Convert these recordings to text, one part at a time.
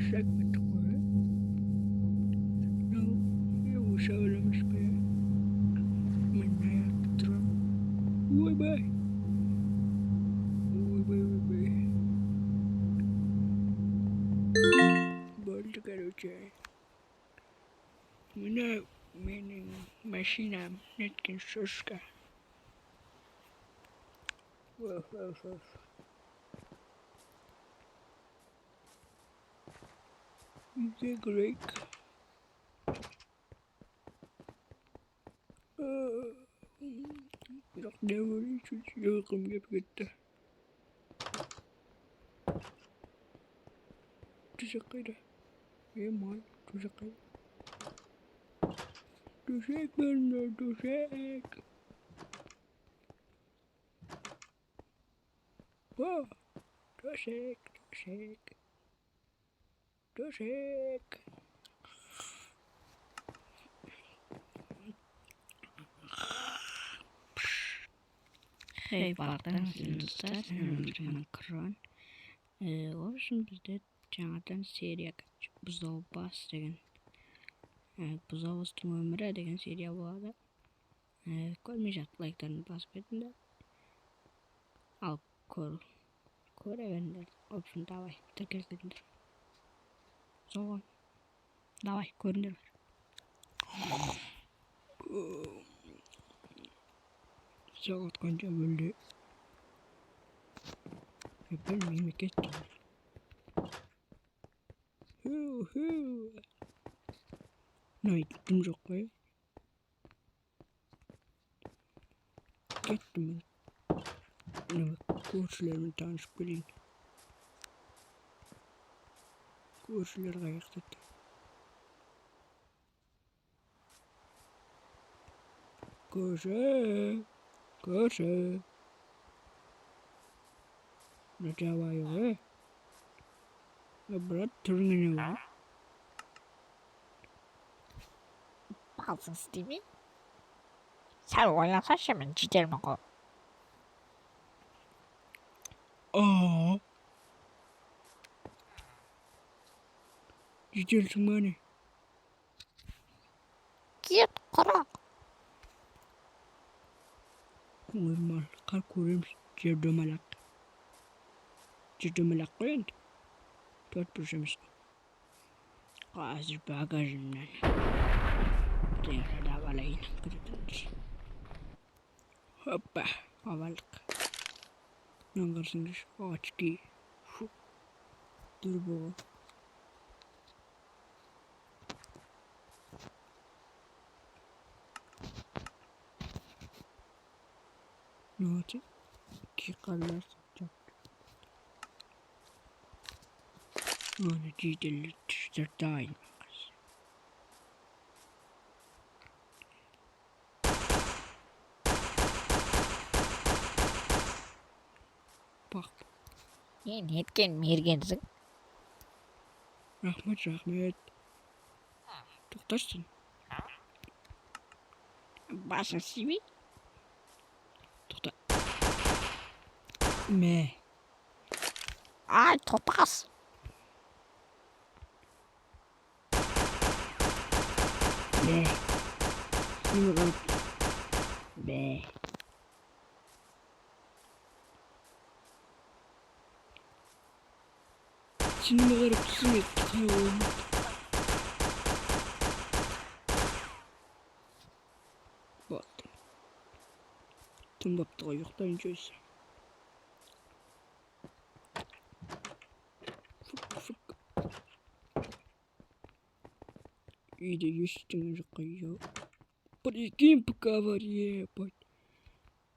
segment koyuyor. Bu söylemiş be. Ben ne yaptım? Vay be. Vay be vay be. Böyle göreceğim. Buna benim maşinam netkin suska. Of of of. Bize Greg. Yok ne var hiç yokum gibi gitti. Tuzakıydı. Mal tuzakıydı. Tuzak bende tuzak. Oh, tuzak tuzak. Tuzak. Hey pardon sizin dostlar. Өмірінің krан. В общем бізде жаңадан серия Бұзаубас деген. Бұзаубастың өмірі деген серия болады. Көрмей жатып лайктарын басып кетіңдер. Ал көре беріңдер. В общем давай тіркеліп кетіңдер. Соған. Давай көріңдер. Сағат қанша бөлді? Білмеймін кетті. Найттым жоқ қой. Кеттім мен. Көршілермен танысып келейін. Көршілер қаяқтады. Көрші. Ne cevabı? Брат түріңіне бар. Балсын істемей? Сәл ойлансашы мен жетермін ғой. Жетерсің ба не? Кет құрақ. Нормал, қар көреміз. Жердемалақ қой енді. Төрт бүршіміз. Қазір багажымнан. Теңірді авалайын. Hoppa, avaldық. Мынаны қарасаңдаршы, очки. Турбо. Note. İki karlar satacak. Onu ciddi düştürdü. Bak. Неткен мергенсің? Рахмет. Тоқтарсың. Басын істемей? Тоқта. Мә. Ай, топас. Мә. Мә. Şimdi garip kısmet kayboldu. Baktım. Tüm baktığa yoktayınca ise. Fık. İyi de yüzüstüne жаққа. Прикинь, пока авария, бать.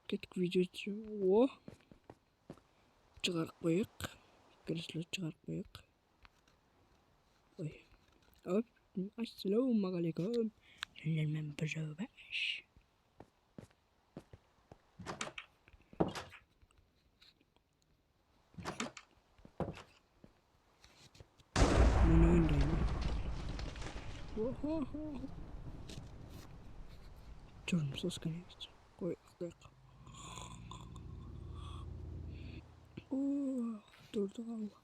Кетік видеосы. О. Шығарып қойық. Кресло шығарып қойық. Ой. Оп. Ассалаумағалейкум. Сәлем Бұзаубас. Мұны өндеймін. Тұрмыз осқанеміз. Қойық. Durdu valla.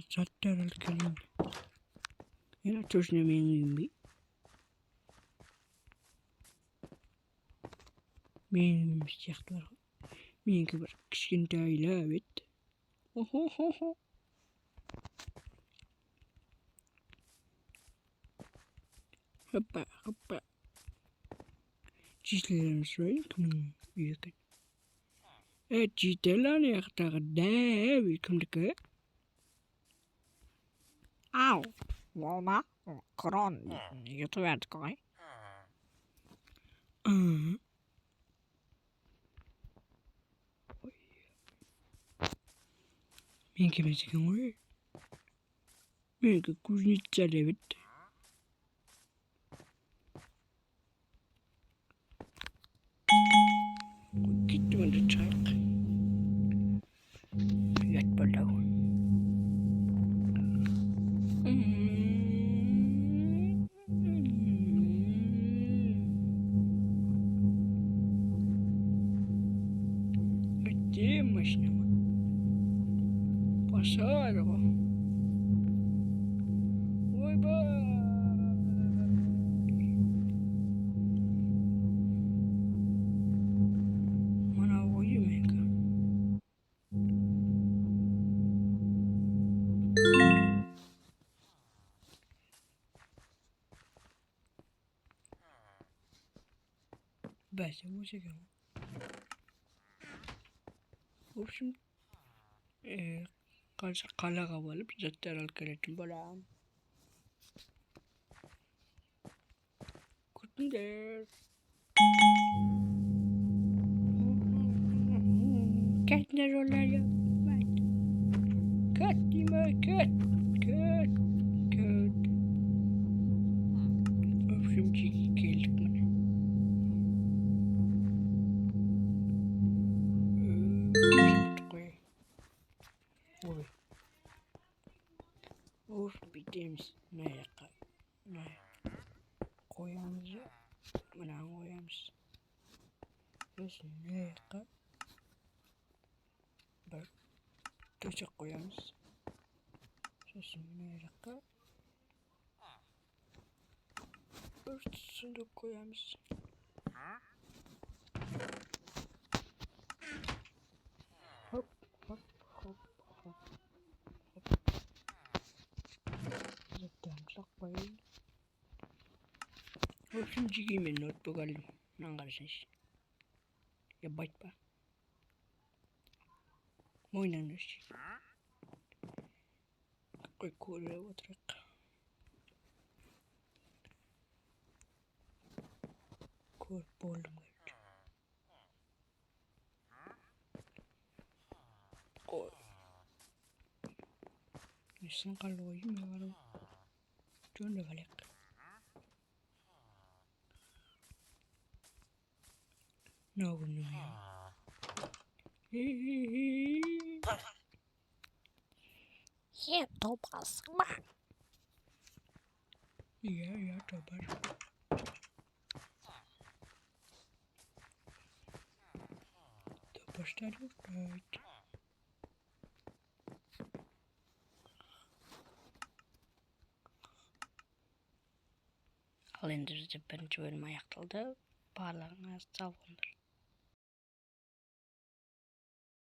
Zаттар alып келейін. Yana точно менің үйім бе? Менің үйім сияқтылар ғой. Менікі бір кішкентайлау еді. Хо-хо-хо-хо. Hoppa, hoppa. Çizgilerini söyleyeyim kimin büyük. Evet, çizgilerini yaktağı dev kimdiki? Ау, болма. Крон ютубердікі ғой. Менікі бәсекен ғой. Менікі кузнеца деп еді. Gitti bende çark. Yat böyle. Gitti maşinama. Basar o. Oy bay. Bence bu şekilde. В общем, қалаға барып заттар алып келетін боламын. Күтіңдер. Кетіңдер олар ya. Ket deyme, ket. Ket. Ket. В общем, geldik bana. Bittiğimiz nereye koyamız ya. Buna koyamız. Biz nereye bak döşek koyamız. Sesini nereye örtüsünü de koyamız. Hop hop hop hop. Saklayın. Hepsini çekeyim ben notebook alayım. Ne karışmış? Ya bakma. Oynanır. Koy koyuya oturak. Koy boğuldum geldi. Koy. Nesin kalıyım ya var o. John da kalak. Ne oldu ya? Ютубасың ба? Ya tabar. Tabaşlar yok da. Al indirdi birinci bölüm ayaqtıldı. Bağlarına sağ olundur.